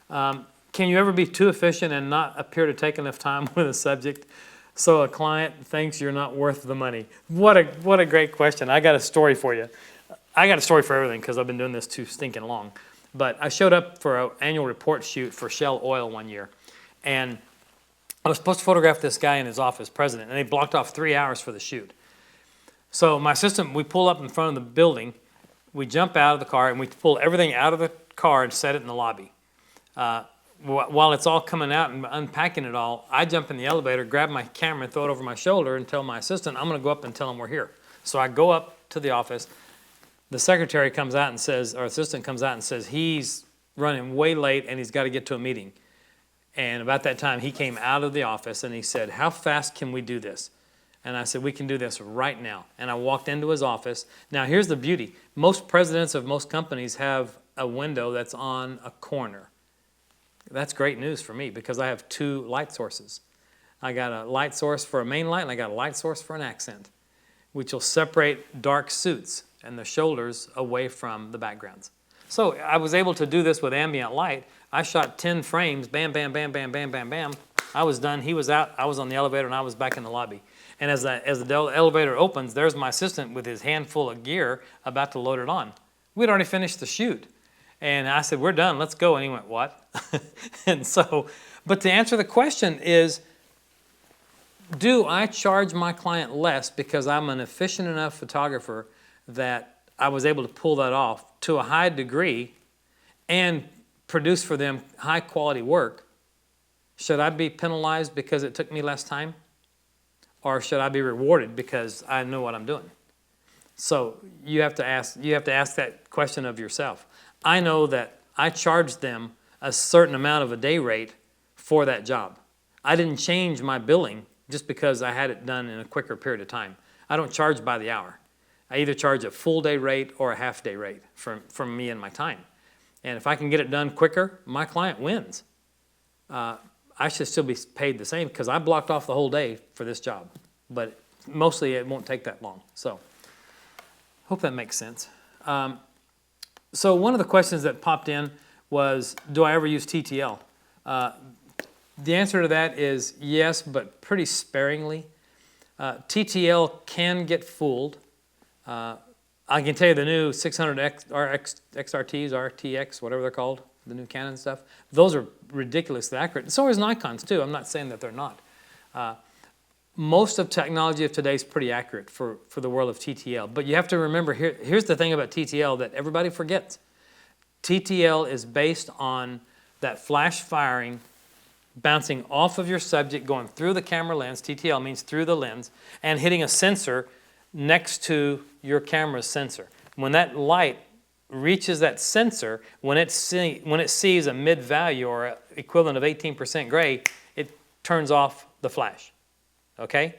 can you ever be too efficient and not appear to take enough time with a subject so a client thinks you're not worth the money? What a great question. I got a story for you. I got a story for everything because I've been doing this too stinking long. But I showed up for an annual report shoot for Shell Oil one year, and I was supposed to photograph this guy in his office, president, and they blocked off 3 hours for the shoot. So my assistant, we pull up in front of the building, we jump out of the car, and we pull everything out of the car and set it in the lobby. While it's all coming out and unpacking it all, I jump in the elevator, grab my camera, and throw it over my shoulder and tell my assistant, I'm going to go up and tell him we're here. So I go up to the office. The secretary comes out and says, our assistant comes out and says, he's running way late and he's got to get to a meeting. And about that time, he came out of the office and he said, how fast can we do this? And I said, we can do this right now. And I walked into his office. Now, here's the beauty. Most presidents of most companies have a window that's on a corner. That's great news for me because I have 2 light sources. I got a light source for a main light and I got a light source for an accent, which will separate dark suits and the shoulders away from the backgrounds. So I was able to do this with ambient light. I shot 10 frames, bam, bam, bam, bam, bam, bam, bam. I was done, he was out, I was on the elevator and I was back in the lobby. And as the elevator opens, there's my assistant with his handful of gear about to load it on. We'd already finished the shoot. And I said, we're done, let's go. And he went, what? And so, but to answer the question is, do I charge my client less because I'm an efficient enough photographer that I was able to pull that off to a high degree and produce for them high quality work? Should I be penalized because it took me less time? Or should I be rewarded because I know what I'm doing? So you have to ask that question of yourself. I know that I charged them a certain amount of a day rate for that job. I didn't change my billing just because I had it done in a quicker period of time. I don't charge by the hour. I either charge a full day rate or a half day rate from me and my time. And if I can get it done quicker, my client wins. I should still be paid the same because I blocked off the whole day for this job. But mostly it won't take that long. So hope that makes sense. So one of the questions that popped in was, do I ever use TTL? The answer to that is yes, but pretty sparingly. TTL can get fooled. I can tell you the new 600 XRTs, RTX, whatever they're called, the new Canon stuff, those are ridiculously accurate. And so is Nikon's too. I'm not saying that they're not. Most of technology of today is pretty accurate for the world of TTL. But you have to remember, here's the thing about TTL that everybody forgets. TTL is based on that flash firing bouncing off of your subject, going through the camera lens, TTL means through the lens, and hitting a sensor next to your camera's sensor. When that light reaches that sensor, when it sees a mid value or equivalent of 18% gray, it turns off the flash. Okay?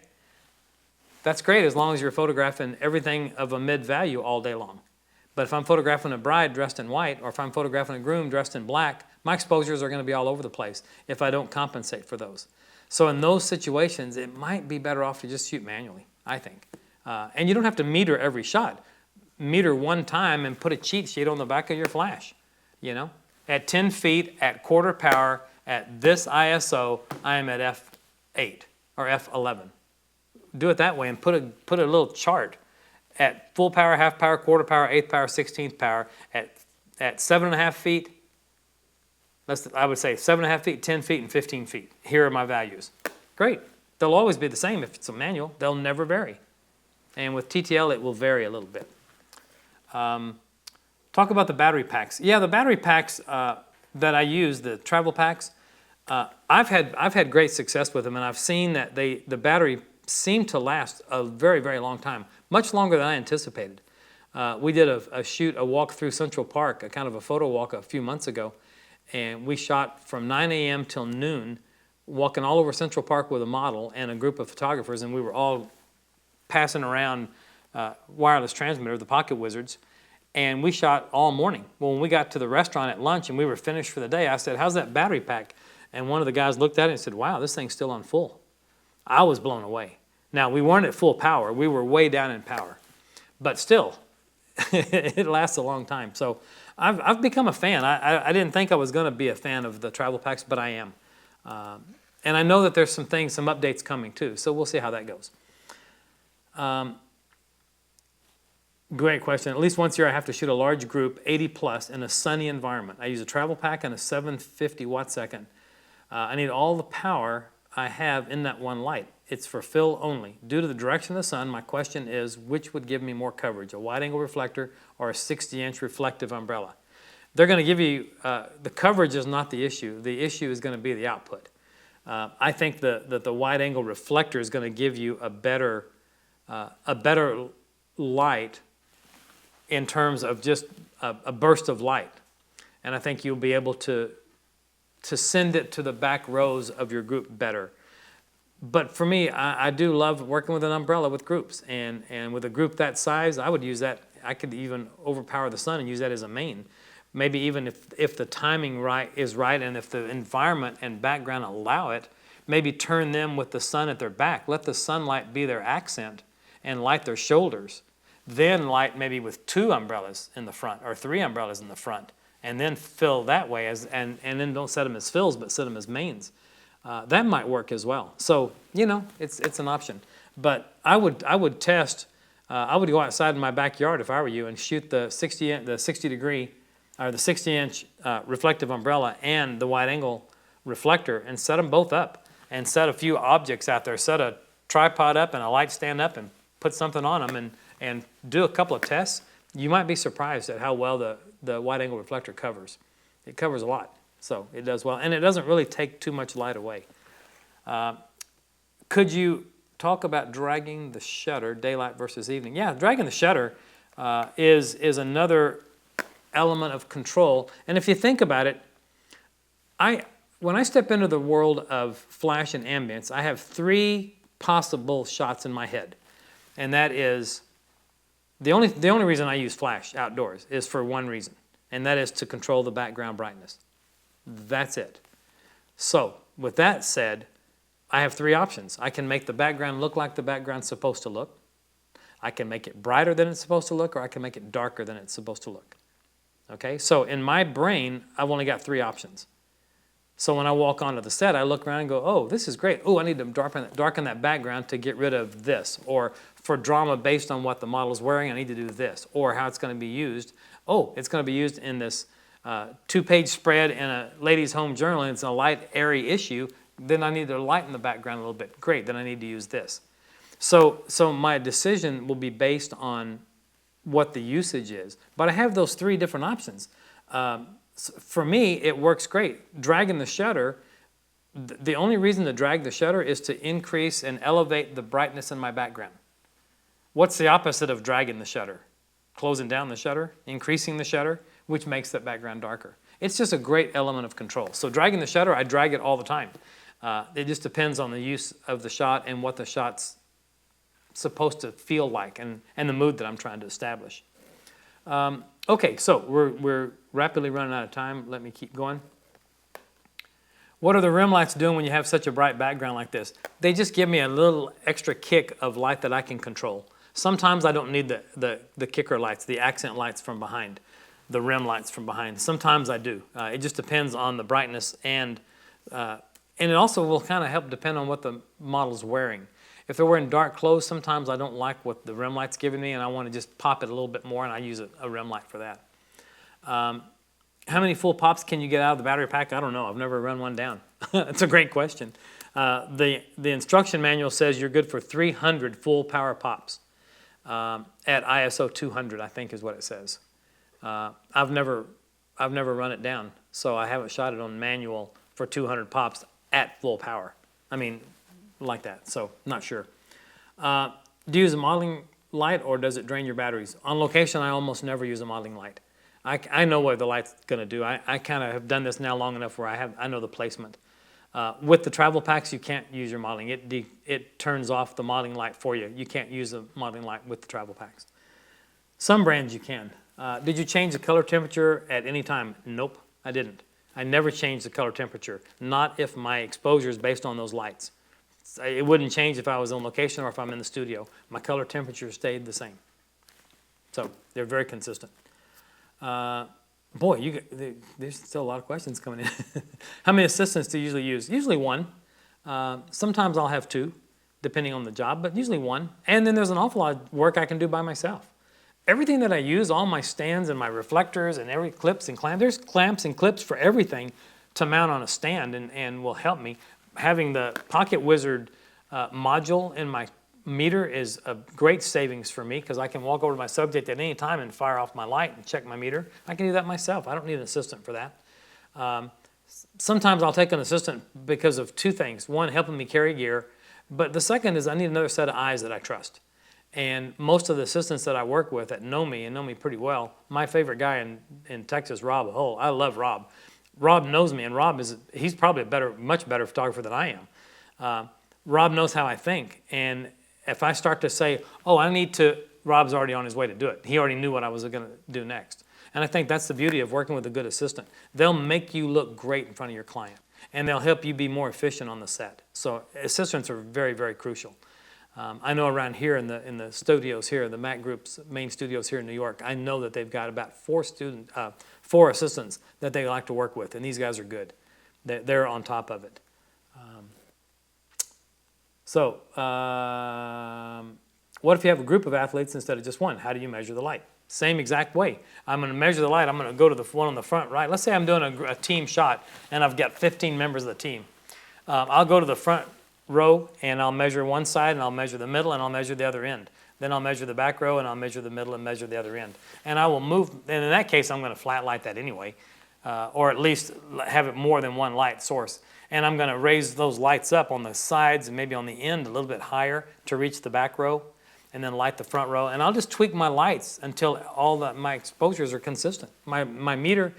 That's great as long as you're photographing everything of a mid value all day long. But if I'm photographing a bride dressed in white, or if I'm photographing a groom dressed in black, my exposures are going to be all over the place if I don't compensate for those. So in those situations, it might be better off to just shoot manually, I think. And you don't have to meter every shot. Meter one time and put a cheat sheet on the back of your flash. You know, at 10 feet, at quarter power, at this ISO, I am at f8 or f11. Do it that way and put a little chart at full power, half power, quarter power, eighth power, 16th power, at 7.5 feet. I would say 7.5 feet, 10 feet, and 15 feet. Here are my values. Great. They'll always be the same if it's a manual. They'll never vary. And with TTL, it will vary a little bit. Talk about the battery packs. Yeah, the battery packs that I use, the Travelpaks, I've had great success with them, and I've seen that the battery seemed to last a very, very long time, much longer than I anticipated. We did a walk through Central Park, a kind of a photo walk a few months ago, and we shot from 9 a.m. till noon, walking all over Central Park with a model and a group of photographers, and we were all passing around wireless transmitter, the Pocket Wizards, and we shot all morning. Well, when we got to the restaurant at lunch and we were finished for the day, I said, how's that battery pack? And one of the guys looked at it and said, wow, this thing's still on full. I was blown away. Now, we weren't at full power. We were way down in power. But still, it lasts a long time. So I've become a fan. I didn't think I was going to be a fan of the Travelpaks, but I am. And I know that there's some updates coming too. So we'll see how that goes. Great question. At least once a year I have to shoot a large group, 80 plus, in a sunny environment. I use a Travelpak and a 750 watt second. I need all the power I have in that one light. It's for fill only. Due to the direction of the sun, my question is, which would give me more coverage, a wide angle reflector or a 60-inch reflective umbrella? They're going to give you, the coverage is not the issue. The issue is going to be the output. I think that the wide angle reflector is going to give you a better light in terms of just a burst of light. And I think you'll be able to send it to the back rows of your group better. But for me, I do love working with an umbrella with groups. And with a group that size, I would use that. I could even overpower the sun and use that as a main. Maybe even if the timing is right and if the environment and background allow it, maybe turn them with the sun at their back. Let the sunlight be their accent and light their shoulders. Then light maybe with 2 umbrellas in the front or 3 umbrellas in the front, and then fill that way, and then don't set them as fills, but set them as mains. That might work as well. So, it's an option. But I would test, I would go outside in my backyard if I were you and shoot the 60-inch reflective umbrella and the wide angle reflector and set them both up and set a few objects out there. Set a tripod up and a light stand up and put something on them and do a couple of tests. You might be surprised at how well the wide angle reflector covers. It covers a lot, so it does well. And it doesn't really take too much light away. Could you talk about dragging the shutter, daylight versus evening? Yeah, dragging the shutter is another element of control. And if you think about it, when I step into the world of flash and ambience, I have 3 possible shots in my head. And that is, the only reason I use flash outdoors is for one reason, and that is to control the background brightness. That's it. So, with that said, I have 3 options. I can make the background look like the background's supposed to look. I can make it brighter than it's supposed to look, or I can make it darker than it's supposed to look. Okay, so in my brain, I've only got 3 options. So when I walk onto the set, I look around and go, oh, this is great. Oh, I need to darken that background to get rid of this. Or for drama based on what the model's wearing, I need to do this. Or how it's going to be used. Oh, it's going to be used in this 2-page spread in a ladies' home journal, and it's a light, airy issue. Then I need to lighten the background a little bit. Great, then I need to use this. So my decision will be based on what the usage is. But I have those 3 different options. For me, it works great. Dragging the shutter, the only reason to drag the shutter is to increase and elevate the brightness in my background. What's the opposite of dragging the shutter? Closing down the shutter, increasing the shutter, which makes that background darker. It's just a great element of control. So dragging the shutter, I drag it all the time. It just depends on the use of the shot and what the shot's supposed to feel like and the mood that I'm trying to establish. Okay, so we're rapidly running out of time. Let me keep going. What are the rim lights doing when you have such a bright background like this? They just give me a little extra kick of light that I can control. Sometimes I don't need the kicker lights, the accent lights from behind, the rim lights from behind. Sometimes I do. It just depends on the brightness and it also will kind of help depend on what the model's wearing. If they're wearing dark clothes, sometimes I don't like what the rim light's giving me and I want to just pop it a little bit more, and I use a rim light for that. How many full pops can you get out of the battery pack? I don't know. I've never run one down. It's a great question. The instruction manual says you're good for 300 full power pops at ISO 200, I think is what it says. I've never run it down, so I haven't shot it on manual for 200 pops at full power. I mean, like that, so not sure. Do you use a modeling light or does it drain your batteries? On location, I almost never use a modeling light. I know what the light's going to do. I kind of have done this now long enough where I know the placement. With the Travelpaks, you can't use your modeling. It turns off the modeling light for you. You can't use the modeling light with the Travelpaks. Some brands you can. Did you change the color temperature at any time? Nope, I didn't. I never changed the color temperature, not if my exposure is based on those lights. It wouldn't change if I was on location or if I'm in the studio. My color temperature stayed the same. So they're very consistent. Boy, there's still a lot of questions coming in. How many assistants do you usually use? Usually one. Sometimes I'll have two, depending on the job, but usually one. And then there's an awful lot of work I can do by myself. Everything that I use, all my stands and my reflectors and every clips and clamps, there's clamps and clips for everything to mount on a stand and will help me. Having the Pocket Wizard module in my meter is a great savings for me because I can walk over to my subject at any time and fire off my light and check my meter. I can do that myself. I don't need an assistant for that. Sometimes I'll take an assistant because of two things. One, helping me carry gear, but the second is I need another set of eyes that I trust. And most of the assistants that I work with that know me and know me pretty well, my favorite guy in Texas, Rob Hull, I love Rob. Rob knows me, and he's probably a much better photographer than I am. Rob knows how I think, and if I start to say, oh, Rob's already on his way to do it. He already knew what I was going to do next. And I think that's the beauty of working with a good assistant. They'll make you look great in front of your client, and they'll help you be more efficient on the set. So assistants are very, very crucial. I know around here in the studios here, the Mac Group's main studios here in New York, I know that they've got about four assistants that they like to work with, and these guys are good. They're on top of it. What if you have a group of athletes instead of just one? How do you measure the light? Same exact way. I'm going to measure the light. I'm going to go to the one on the front right. Let's say I'm doing a team shot, and I've got 15 members of the team. I'll go to the front row, and I'll measure one side, and I'll measure the middle, and I'll measure the other end. Then I'll measure the back row, and I'll measure the middle and measure the other end. And I will move, and in that case, I'm going to flat light that anyway, or at least have it more than one light source. And I'm going to raise those lights up on the sides and maybe on the end a little bit higher to reach the back row, and then light the front row. And I'll just tweak my lights until my exposures are consistent. My meter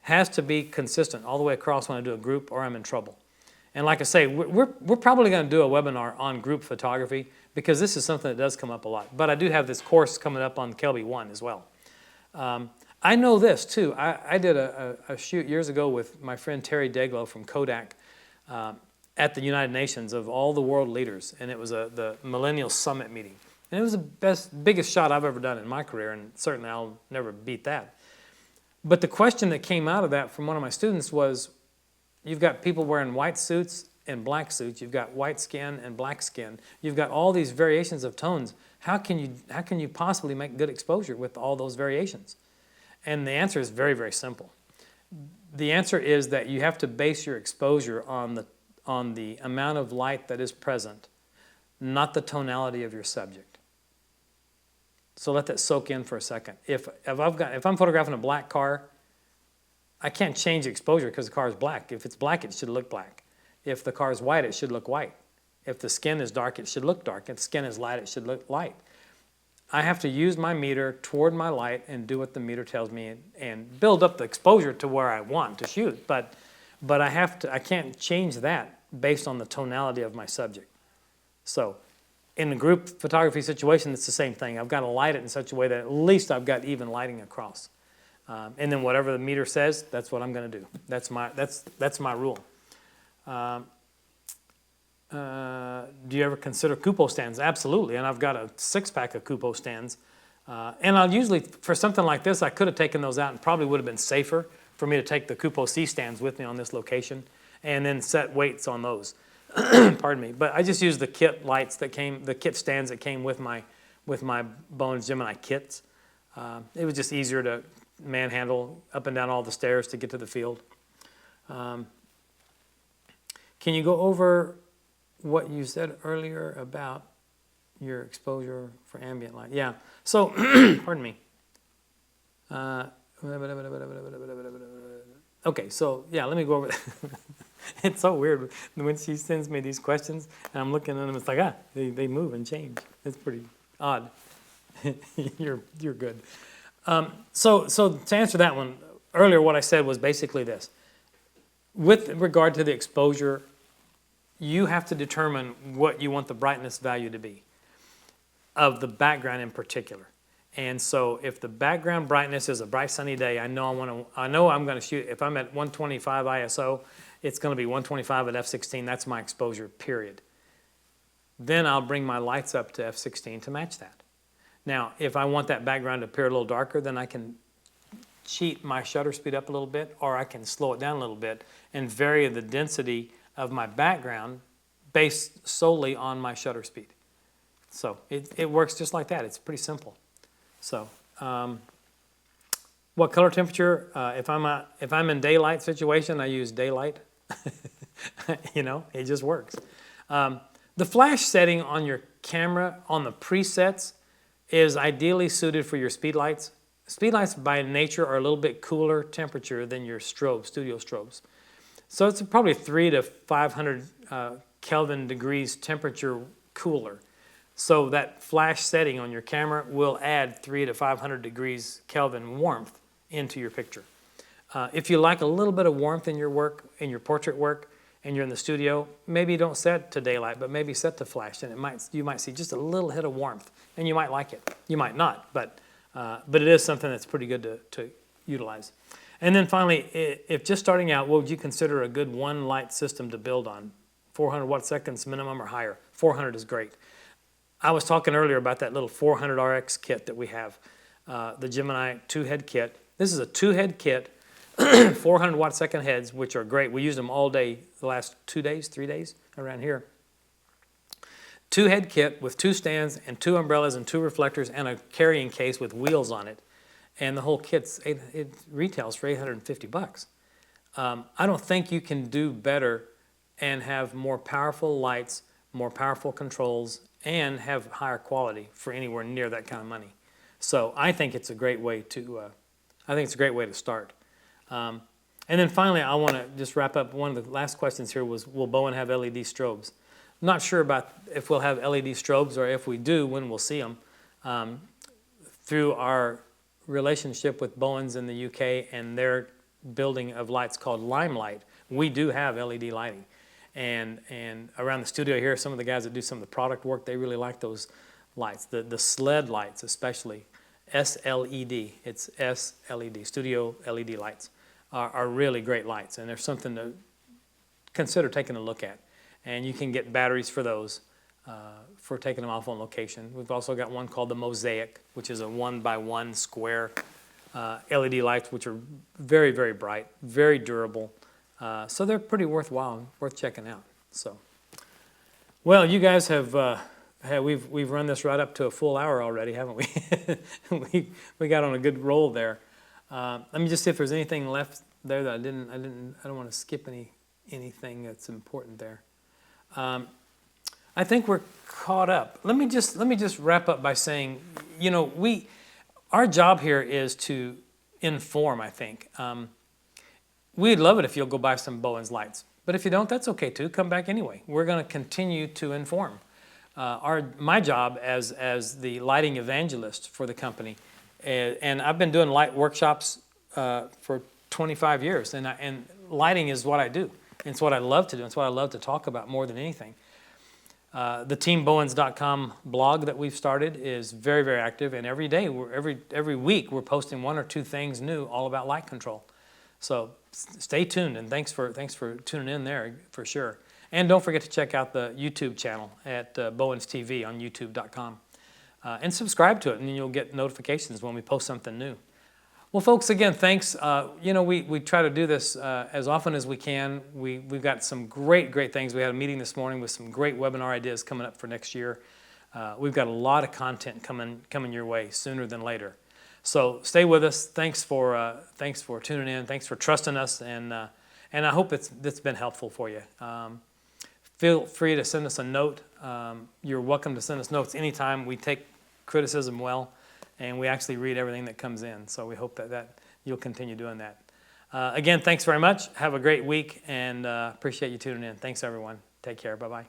has to be consistent all the way across when I do a group, or I'm in trouble. And like I say, we're probably going to do a webinar on group photography because this is something that does come up a lot. But I do have this course coming up on Kelby 1 as well. I know this too. I did a shoot years ago with my friend Terry Deglow from Kodak at the United Nations of all the world leaders. And it was the Millennial Summit meeting. And it was the biggest shot I've ever done in my career, and certainly I'll never beat that. But the question that came out of that from one of my students was, you've got people wearing white suits and black suits. You've got white skin and black skin. You've got all these variations of tones. How can you possibly make good exposure with all those variations? And the answer is very, very simple. The answer is that you have to base your exposure on the amount of light that is present, not the tonality of your subject. So let that soak in for a second. If I'm photographing a black car, I can't change the exposure because the car is black. If it's black, it should look black. If the car is white, it should look white. If the skin is dark, it should look dark. If the skin is light, it should look light. I have to use my meter toward my light and do what the meter tells me and build up the exposure to where I want to shoot. But I can't change that based on the tonality of my subject. So in a group photography situation, it's the same thing. I've got to light it in such a way that at least I've got even lighting across. And then whatever the meter says, that's what I'm going to do. That's my rule. Do you ever consider cupola stands? Absolutely, and I've got a 6-pack of cupola stands. And I'll usually, for something like this, I could have taken those out and probably would have been safer for me to take the cupola C stands with me on this location and then set weights on those. Pardon me. But I just used the kit lights the kit stands that came with my Bowens Gemini kits. It was just easier to manhandle up and down all the stairs to get to the field. Can you go over what you said earlier about your exposure for ambient light? Yeah. So, pardon me. Okay, so yeah, let me go over that. It's so weird when she sends me these questions and I'm looking at them. It's like they move and change. It's pretty odd. You're good. So to answer that one, earlier what I said was basically this. with regard to the exposure, you have to determine what you want the brightness value to be of the background in particular. And so if the background brightness is a bright sunny day, I know I'm going to shoot, if I'm at 125 ISO, it's going to be 125 at f16. That's my exposure, period. Then I'll bring my lights up to f16 to match that. Now, if I want that background to appear a little darker, then I can cheat my shutter speed up a little bit, or I can slow it down a little bit and vary the density of my background based solely on my shutter speed. So it works just like that. It's pretty simple. So what color temperature? If I'm in daylight situation, I use daylight. You know, it just works. The flash setting on your camera on the presets is ideally suited for your speed lights. Speed lights by nature are a little bit cooler temperature than your strobes, studio strobes. So it's probably 300 to 500 Kelvin degrees temperature cooler. So that flash setting on your camera will add 300 to 500 degrees Kelvin warmth into your picture. If you like a little bit of warmth in your work, in your portrait work, and you're in the studio, maybe don't set to daylight, but maybe set to flash, and you might see just a little hit of warmth, and you might like it. You might not, but it is something that's pretty good to utilize. And then finally, if just starting out, what would you consider a good one light system to build on? 400 watt seconds minimum or higher? 400 is great. I was talking earlier about that little 400 RX kit that we have, the Gemini 2-head kit. This is a 2-head kit, 400 watt second heads, which are great. We used them all day the last 3 days around here. 2-head kit with 2 stands and 2 umbrellas and 2 reflectors and a carrying case with wheels on it. And the whole kit, it retails for $850. I don't think you can do better and have more powerful lights, more powerful controls, and have higher quality for anywhere near that kind of money. So I think it's a great way to start. And then finally, I want to just wrap up. One of the last questions here was, will Bowen have LED strobes? Not sure about if we'll have LED strobes, or if we do, when we'll see them. Through our relationship with Bowens in the UK and their building of lights called Limelight, we do have LED lighting. And around the studio here, some of the guys that do some of the product work, they really like those lights. The sled lights especially, SLED, it's SLED, studio LED lights, are really great lights. And there's something to consider taking a look at. And you can get batteries for those, for taking them off on location. We've also got one called the Mosaic, which is a 1x1 square LED lights, which are very, very bright, very durable. So they're pretty worthwhile, worth checking out. So, well, you guys have we've run this right up to a full hour already, haven't we? we got on a good roll there. Let me just see if there's anything left there that I don't want to skip anything that's important there. I think we're caught up. Let me just wrap up by saying, you know, our job here is to inform, I think. We'd love it if you'll go buy some Bowens lights. But if you don't, that's okay too. Come back anyway. We're going to continue to inform. My job as the lighting evangelist for the company, and I've been doing light workshops for 25 years, and lighting is what I do. It's what I love to do. It's what I love to talk about more than anything. The teambowens.com blog that we've started is very, very active, and every day, every week, we're posting 1 or 2 things new all about light control. So stay tuned, and thanks for tuning in there for sure. And don't forget to check out the YouTube channel at Bowens TV on youtube.com. And subscribe to it, and then you'll get notifications when we post something new. Well, folks, again, thanks. You know, we try to do this as often as we can. We've got some great things. We had a meeting this morning with some great webinar ideas coming up for next year. We've got a lot of content coming your way sooner than later. So stay with us. Thanks for tuning in. Thanks for trusting us, and I hope it's been helpful for you. Feel free to send us a note. You're welcome to send us notes anytime. We take criticism well, and we actually read everything that comes in. So we hope that you'll continue doing that. Again, thanks very much. Have a great week, and appreciate you tuning in. Thanks, everyone. Take care. Bye-bye.